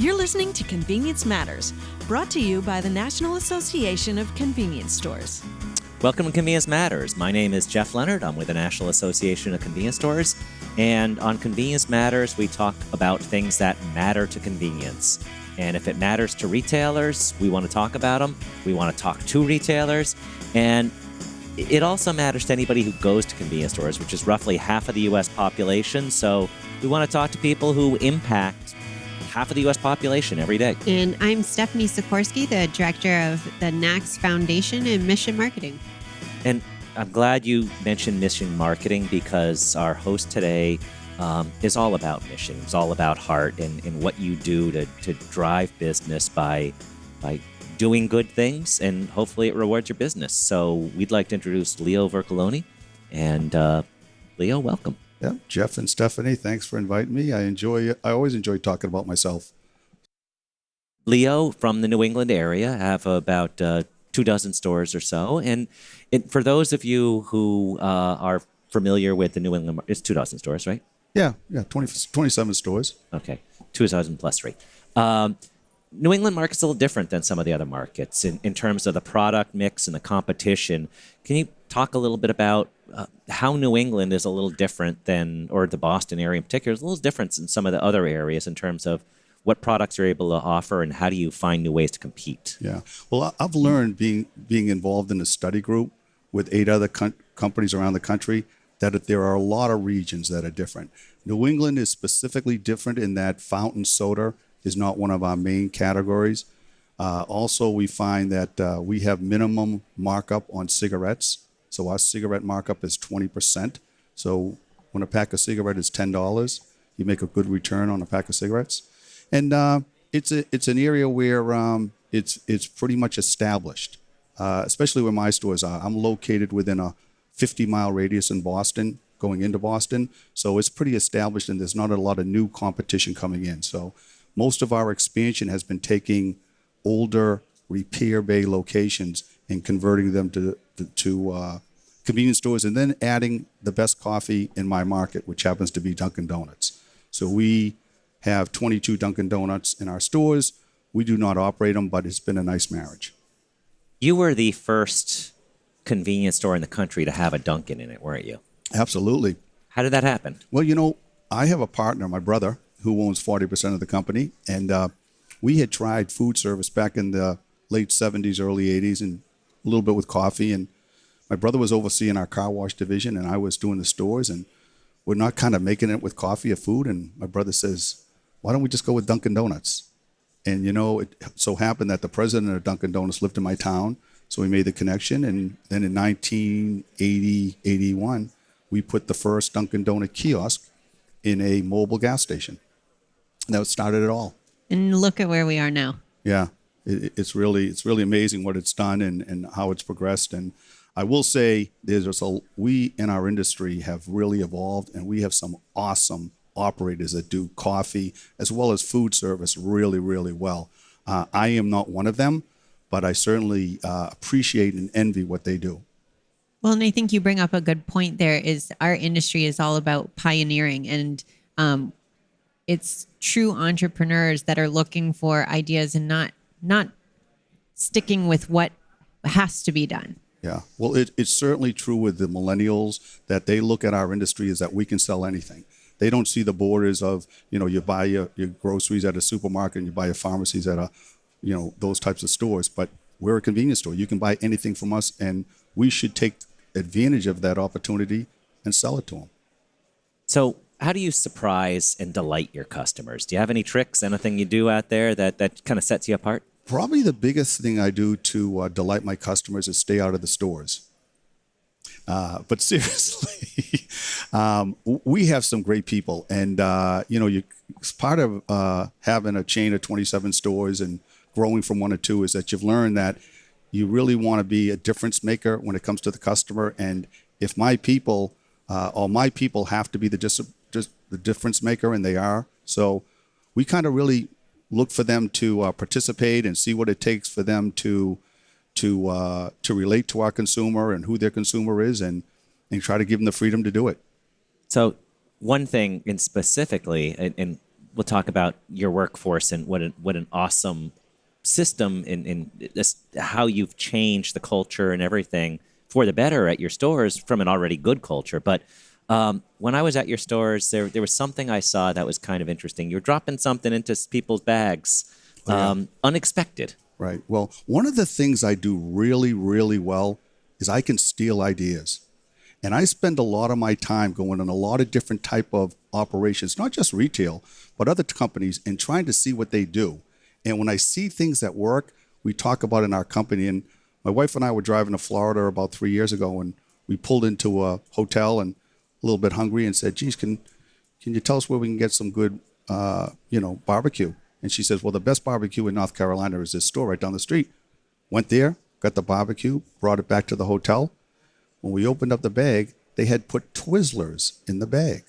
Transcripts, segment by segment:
You're listening to Convenience Matters, brought to you by the National Association of Convenience Stores. Welcome to Convenience Matters. My name is Jeff Lenard. I'm with the National Association of Convenience Stores. And on Convenience Matters, we talk about things that matter to convenience. And if it matters to retailers, we want to talk about them. We want to talk to retailers. And it also matters to anybody who goes to convenience stores, which is roughly half of the U.S. population. So we want to talk to people who impact half of the U.S. population every day. And I'm Stephanie Sikorski, the director of the NACS Foundation and Mission Marketing. And I'm glad you mentioned mission marketing because our host today is all about mission. It's all about heart and what you do to drive business by doing good things, and hopefully it rewards your business. So we'd like to introduce Leo Vercoloni. And Leo, welcome. Yeah, Jeff and Stephanie, thanks for inviting me. I always enjoy talking about myself. Leo, from the New England area, have about 24 stores or so. And for those of you who are familiar with the New England, it's 24 stores, right? Yeah, 27 stores. Okay, 2,000 plus 3. New England market's a little different than some of the other markets in terms of the product mix and the competition. Can you talk a little bit about how New England is a little different than, or the Boston area in particular, is a little different than some of the other areas in terms of what products you're able to offer and how do you find new ways to compete? Yeah, well, I've learned being involved in a study group with 8 other companies around the country that there are a lot of regions that are different. New England is specifically different in that fountain soda is not one of our main categories. Also, we find that we have minimum markup on cigarettes. So our cigarette markup is 20%. So when a pack of cigarette is $10, you make a good return on a pack of cigarettes. And it's an area where it's pretty much established, especially where my stores are. I'm located within a 50-mile radius in Boston, going into Boston. So it's pretty established, and there's not a lot of new competition coming in. So most of our expansion has been taking older repair bay locations and converting them to convenience stores, and then adding the best coffee in my market, which happens to be Dunkin' Donuts. So we have 22 Dunkin' Donuts in our stores. We do not operate them, but it's been a nice marriage. You were the first convenience store in the country to have a Dunkin' in it, weren't you? Absolutely. How did that happen? Well, I have a partner, my brother, who owns 40% of the company, and we had tried food service back in the late 70s, early 80s, and a little bit with coffee. And my brother was overseeing our car wash division, and I was doing the stores, and we're not kind of making it with coffee or food. And my brother says, why don't we just go with Dunkin' Donuts? And, it so happened that the president of Dunkin' Donuts lived in my town, so we made the connection. And then in 1980, 81, we put the first Dunkin' Donut kiosk in a mobile gas station. And that started it all. And look at where we are now. Yeah, it's really amazing what it's done and how it's progressed. And I will say we in our industry have really evolved, and we have some awesome operators that do coffee as well as food service really, really well. I am not one of them, but I certainly appreciate and envy what they do. Well, and I think you bring up a good point there is our industry is all about pioneering, and it's true entrepreneurs that are looking for ideas and not sticking with what has to be done. Yeah, well, it's certainly true with the millennials that they look at our industry as that we can sell anything. They don't see the borders of, you buy your groceries at a supermarket and you buy your pharmacies at a, those types of stores. But we're a convenience store. You can buy anything from us, and we should take advantage of that opportunity and sell it to them. So how do you surprise and delight your customers? Do you have any tricks, anything you do out there that kind of sets you apart? Probably the biggest thing I do to delight my customers is stay out of the stores. But seriously, we have some great people. And, it's part of having a chain of 27 stores and growing from 1 to 2 is that you've learned that you really want to be a difference maker when it comes to the customer. And if my people have to be the difference maker, and they are. So we kind of really look for them to participate and see what it takes for them to relate to our consumer and who their consumer is, and try to give them the freedom to do it. So one thing in specifically, and we'll talk about your workforce and what an awesome system in this, how you've changed the culture and everything for the better at your stores from an already good culture. But when I was at your stores, there was something I saw that was kind of interesting. You're dropping something into people's bags, unexpected. Right. Well, one of the things I do really, really well is I can steal ideas. And I spend a lot of my time going on a lot of different type of operations, not just retail, but other companies, and trying to see what they do. And when I see things that work, we talk about in our company. And my wife and I were driving to Florida about 3 years ago, and we pulled into a hotel and a little bit hungry and said, geez, can you tell us where we can get some good, barbecue? And she says, well, the best barbecue in North Carolina is this store right down the street. Went there, got the barbecue, brought it back to the hotel. When we opened up the bag, they had put Twizzlers in the bag.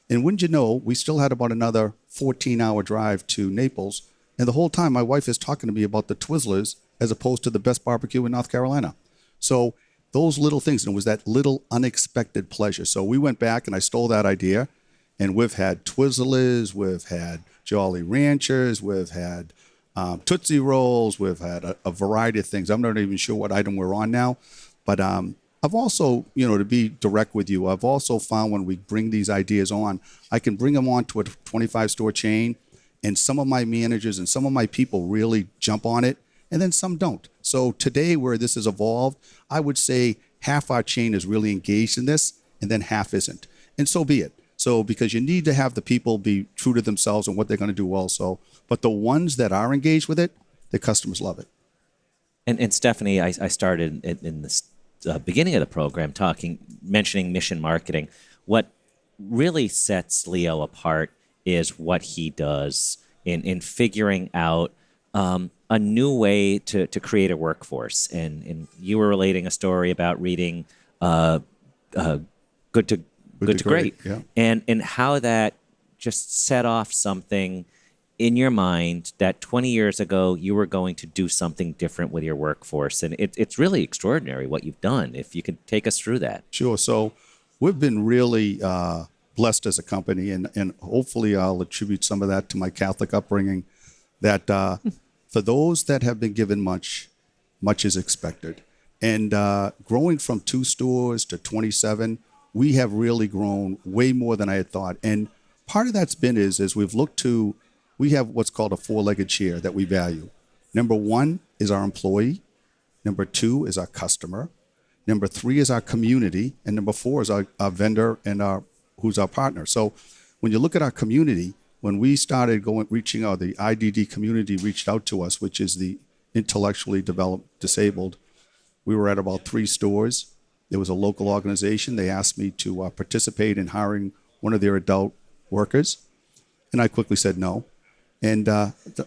And wouldn't you know, we still had about another 14-hour drive to Naples. And the whole time, my wife is talking to me about the Twizzlers as opposed to the best barbecue in North Carolina. So those little things, and it was that little unexpected pleasure. So we went back and I stole that idea, and we've had Twizzlers, we've had Jolly Ranchers, we've had Tootsie Rolls, we've had a variety of things. I'm not even sure what item we're on now, but I've also, to be direct with you, I've also found when we bring these ideas on, I can bring them on to a 25-store chain, and some of my managers and some of my people really jump on it, and then some don't. So today, where this has evolved, I would say half our chain is really engaged in this, and then half isn't. And so be it. So because you need to have the people be true to themselves and what they're going to do also. But the ones that are engaged with it, the customers love it. And Stephanie, I started in this beginning of the program mentioning mission marketing. What really sets Leo apart is what he does in figuring out a new way to create a workforce. And you were relating a story about reading Good to Great, yeah. and how that just set off something in your mind that 20 years ago you were going to do something different with your workforce. And it's really extraordinary what you've done. If you could take us through that. Sure. So we've been really blessed as a company, and hopefully I'll attribute some of that to my Catholic upbringing, that for those that have been given much, much is expected. And growing from 2 stores to 27, we have really grown way more than I had thought. And part of that's been is we've looked to, we have what's called a 4-legged chair that we value. Number 1 is our employee. Number 2 is our customer. Number 3 is our community. And number 4 is our vendor and who's our partner. So when you look at our community, when we started reaching out, the IDD community reached out to us, which is the intellectually developed disabled. We were at about 3 stores. There was a local organization. They asked me to participate in hiring one of their adult workers. And I quickly said no. And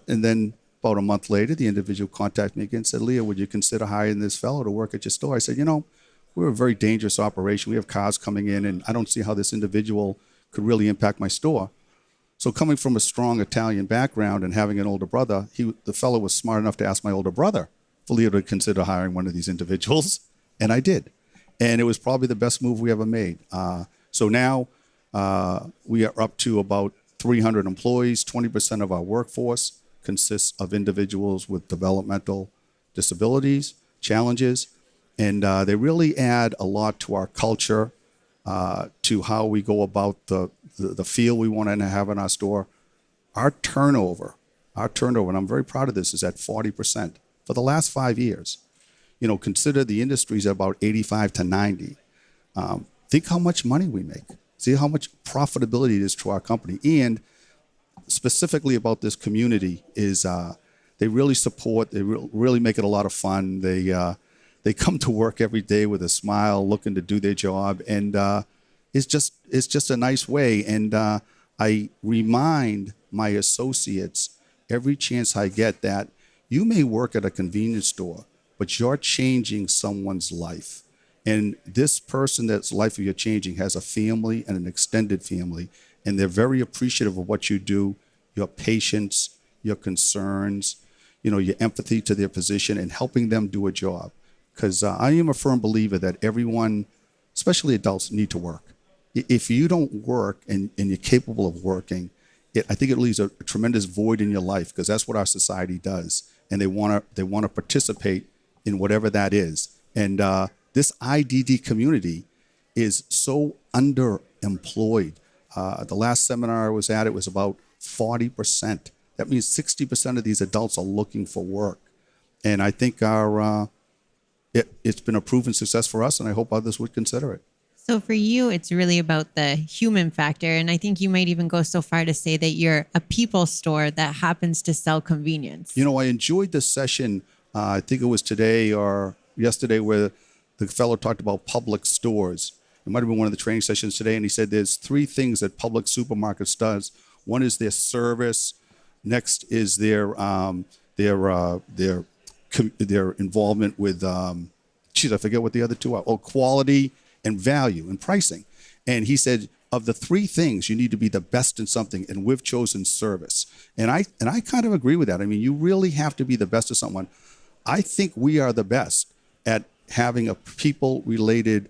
then about a month later, the individual contacted me again and said, Leo, would you consider hiring this fellow to work at your store? I said, we're a very dangerous operation. We have cars coming in, and I don't see how this individual could really impact my store. So coming from a strong Italian background and having an older brother, the fellow was smart enough to ask my older brother for Leo to consider hiring one of these individuals. And I did. And it was probably the best move we ever made. So now we are up to about 300 employees. 20% of our workforce consists of individuals with developmental disabilities, challenges, and they really add a lot to our culture, to how we go about the feel we want to have in our store. Our turnover, and I'm very proud of this, is at 40% for the last 5 years. Consider the industry's at about 85 to 90. Think how much money we make. See how much profitability it is to our company. And specifically about this community is they really support, they really make it a lot of fun. They come to work every day with a smile, looking to do their job. And it's just a nice way. And I remind my associates every chance I get that you may work at a convenience store, but you're changing someone's life. And this person that's life you're changing has a family and an extended family, and they're very appreciative of what you do, your patience, your concerns, your empathy to their position, and helping them do a job. Because I am a firm believer that everyone, especially adults, need to work. If you don't work and you're capable of working, I think it leaves a tremendous void in your life, because that's what our society does, and they want to participate in whatever that is. And this IDD community is so underemployed. The last seminar I was at, it was about 40%. That means 60% of these adults are looking for work. And I think it's been a proven success for us, and I hope others would consider it. So for you, it's really about the human factor. And I think you might even go so far to say that you're a people store that happens to sell convenience. You know, I enjoyed the session, I think it was today or yesterday, where the fellow talked about public stores. It might have been one of the training sessions today, and he said there's 3 things that public supermarkets does. One is their service. Next is their involvement with, I forget what the other 2 are. Oh, quality and value and pricing. And he said, of the 3 things, you need to be the best in something, and we've chosen service. And I kind of agree with that. I mean, you really have to be the best of someone. I think we are the best at having a people-related,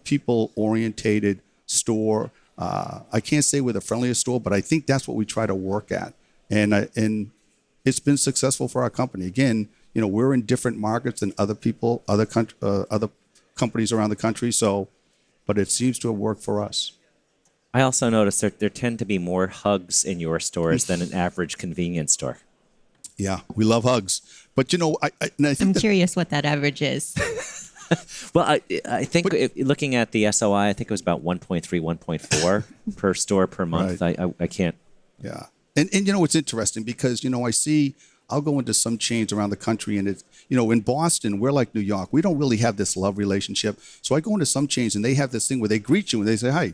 people-orientated store. I can't say we're the friendliest store, but I think that's what we try to work at. And it's been successful for our company. Again, you know, we're in different markets than other people, other companies around the country. So, but it seems to have worked for us. I also noticed that there tend to be more hugs in your stores than an average convenience store. Yeah, we love hugs. But, you know, I think I'm curious what that average is. Well, I think looking at the SOI, I think it was about 1.3, 1.4 per store per month. Right. I can't. Yeah. And you know, it's interesting because, you know, I'll go into some chains around the country, and it's, you know, in Boston, we're like New York. We don't really have this love relationship. So I go into some chains, and they have this thing where they greet you and they say, "Hi."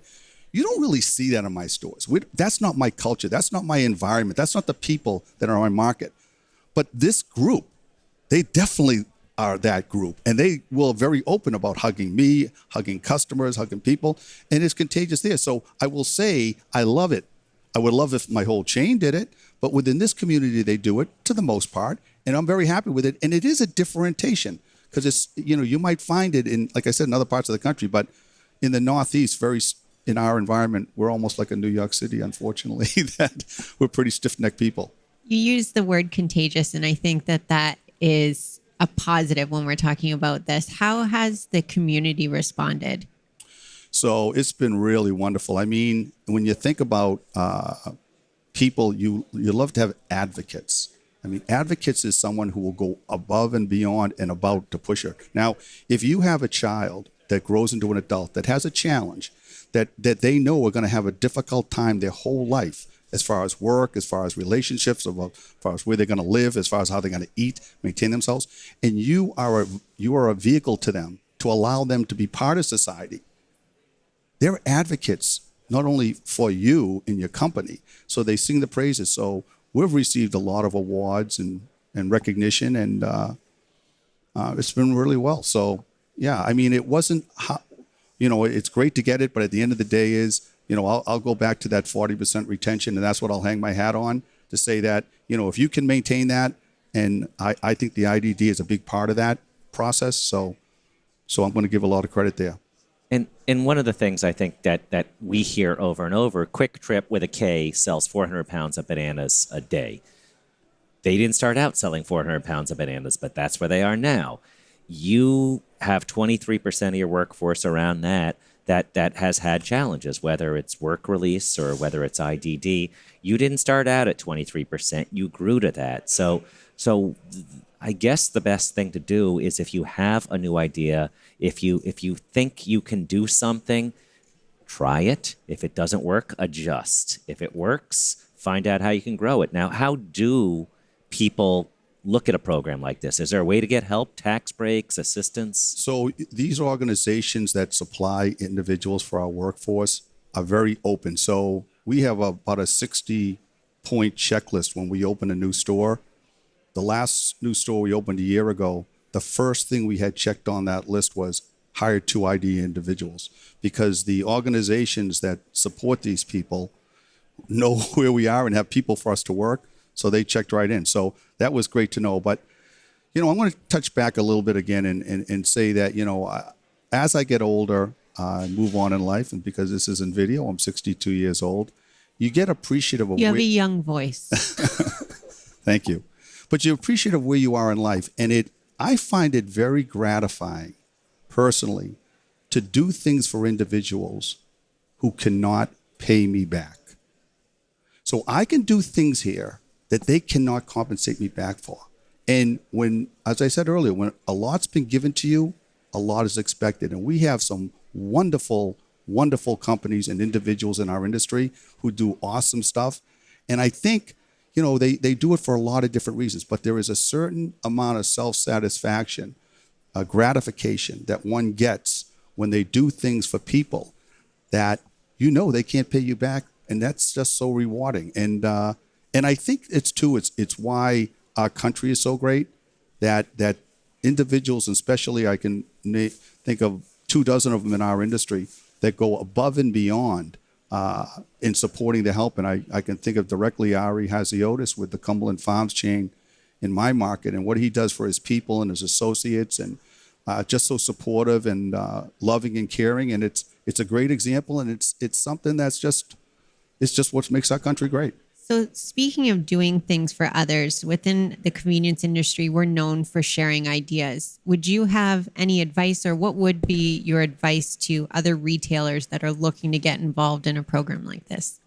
You don't really see that in my stores. That's not my culture. That's not my environment. That's not the people that are on my market. But this group, they definitely are that group. And they will very open about hugging me, hugging customers, hugging people. And it's contagious there. So I will say, I love it. I would love if my whole chain did it. But within this community, they do it to the most part. And I'm very happy with it. And it is a differentiation, because it's, you know, you might find it in, like I said, in other parts of the country, but in the Northeast, in our environment, we're almost like a New York City, unfortunately, that we're pretty stiff-necked people. You use the word contagious, and I think that is a positive when we're talking about this. How has the community responded? So it's been really wonderful. I mean, when you think about people, you love to have advocates. I mean, advocates is someone who will go above and beyond and about to push her. Now, if you have a child that grows into an adult that has a challenge, that they know are going to have a difficult time their whole life, as far as work, as far as relationships, as far as where they're going to live, as far as how they're going to eat, maintain themselves, and you are a vehicle to them to allow them to be part of society. They're advocates not only for you in your company, so they sing the praises. So we've received a lot of awards and recognition, and it's been really well. So yeah, I mean, it wasn't you know, it's great to get it, but at the end of the day is, you know, I'll go back to that 40% retention, and that's what I'll hang my hat on, to say that, you know, if you can maintain that, and I think the IDD is a big part of that process, so I'm going to give a lot of credit there. And one of the things I think that we hear over and over, Quick Trip with a K sells 400 pounds of bananas a day. They didn't start out selling 400 pounds of bananas, but that's where they are now. You have 23% of your workforce around that has had challenges, whether it's work release or whether it's IDD. You didn't start out at 23%. You grew to that. So I guess the best thing to do is, if you have a new idea, if you think you can do something, try it. If it doesn't work, adjust. If it works, find out how you can grow it. Now, how do people look at a program like this? Is there a way to get help, tax breaks, assistance? So these organizations that supply individuals for our workforce are very open. So we have about a 60-point checklist when we open a new store. The last new store we opened a year ago, the first thing we had checked on that list was hire 2 ID individuals, because the organizations that support these people know where we are and have people for us to work. So they checked right in. So that was great to know. But, you know, I want to touch back a little bit again and say that, you know, as I get older, I move on in life. And because this is in video, I'm 62 years old. you get appreciative of You have a young voice. Thank you. But you're appreciative of where you are in life. And I find it very gratifying, personally, to do things for individuals who cannot pay me back. So I can do things here that they cannot compensate me back for. And when, as I said earlier, when a lot's been given to you, a lot is expected. And we have some wonderful, wonderful companies and individuals in our industry who do awesome stuff. And I think, you know, they do it for a lot of different reasons, but there is a certain amount of self-satisfaction, gratification that one gets when they do things for people that, you know, they can't pay you back. And that's just so rewarding. And I think it's why our country is so great, that individuals, and especially I can think of 24 of them in our industry that go above and beyond in supporting the help. And I can think of directly Ari Haziotis with the Cumberland Farms chain in my market, and what he does for his people and his associates, and just so supportive and loving and caring. And it's a great example, and it's something that's just what makes our country great. So speaking of doing things for others, within the convenience industry, we're known for sharing ideas. Would you have any advice, or what would be your advice to other retailers that are looking to get involved in a program like this?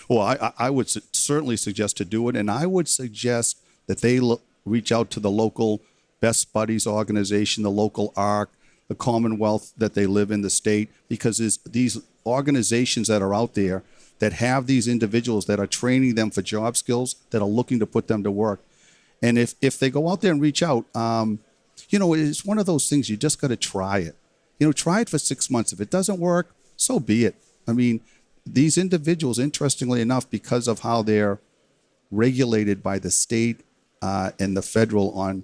Well, I would certainly suggest to do it, and I would suggest that they reach out to the local Best Buddies organization, the local ARC, the Commonwealth that they live in, the state, because there's these organizations that are out there that have these individuals that are training them for job skills, that are looking to put them to work. And if they go out there and reach out, you know, it's one of those things, you just got to try it. You know, try it for 6 months. If it doesn't work, so be it. I mean, these individuals, interestingly enough, because of how they're regulated by the state and the federal on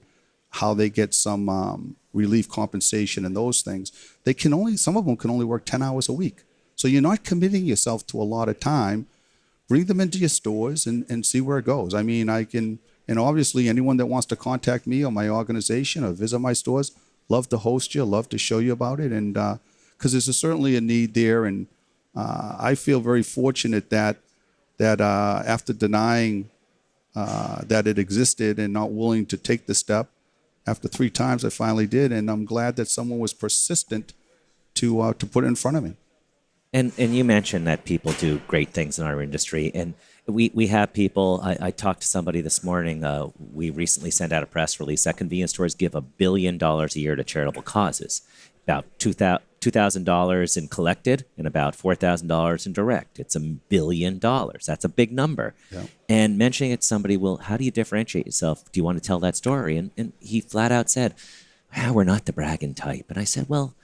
how they get some relief compensation and those things, some of them can only work 10 hours a week. So you're not committing yourself to a lot of time. Bring them into your stores and see where it goes. I mean, and obviously anyone that wants to contact me or my organization or visit my stores, love to host you, love to show you about it. And because there's certainly a need there. And I feel very fortunate that after denying that it existed and not willing to take the step, after 3 times I finally did. And I'm glad that someone was persistent to put it in front of me. And you mentioned that people do great things in our industry, and we have people. I talked to somebody this morning. We recently sent out a press release that convenience stores give $1 billion a year to charitable causes, about $2,000 in collected and about $4,000 in direct. It's $1 billion. That's a big number. Yeah. And mentioning it to somebody, well, how do you differentiate yourself? Do you want to tell that story? And he flat out said, we're not the bragging type. And I said, well,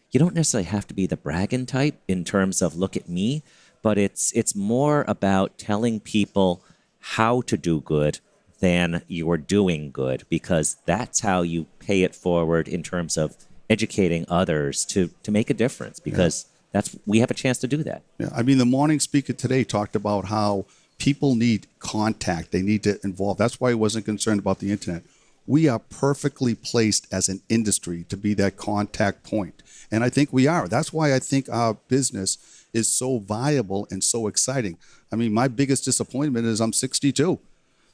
you don't necessarily have to be the bragging type in terms of look at me, but it's more about telling people how to do good than you are doing good, because that's how you pay it forward in terms of educating others to make a difference, because we have a chance to do that. Yeah, I mean, the morning speaker today talked about how people need contact. They need to involve. That's why he wasn't concerned about the internet. We are perfectly placed as an industry to be that contact point. And I think we are. That's why I think our business is so viable and so exciting. I mean, my biggest disappointment is I'm 62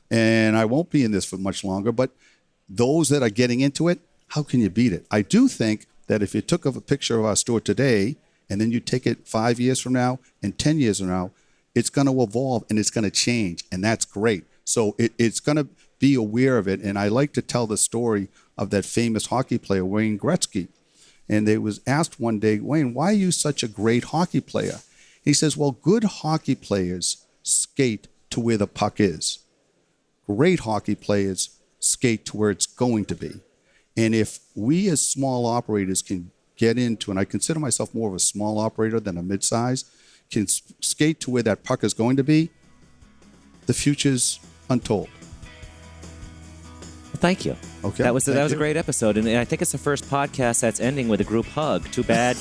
and I won't be in this for much longer. But those that are getting into it, how can you beat it? I do think that if you took a picture of our store today and then you take it 5 years from now and 10 years from now, it's going to evolve and it's going to change. And that's great. So it's going to be aware of it. And I like to tell the story of that famous hockey player, Wayne Gretzky. And they was asked one day, Wayne, why are you such a great hockey player? He says, well, good hockey players skate to where the puck is. Great hockey players skate to where it's going to be. And if we as small operators can get into, and I consider myself more of a small operator than a mid-size, can skate to where that puck is going to be, the future's untold. Thank you. Okay. That was a great episode, and I think it's the first podcast that's ending with a group hug. Too bad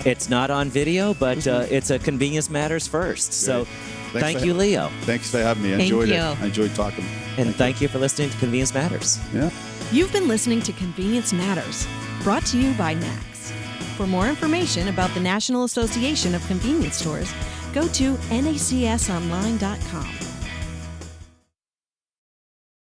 it's not on video, but it's a Convenience Matters first. So thank you, Leo. Thanks for having me. I enjoyed it. I enjoyed talking. And thank you for listening to Convenience Matters. Yeah. You've been listening to Convenience Matters, brought to you by NACS. For more information about the National Association of Convenience Stores, Go to nacsonline.com.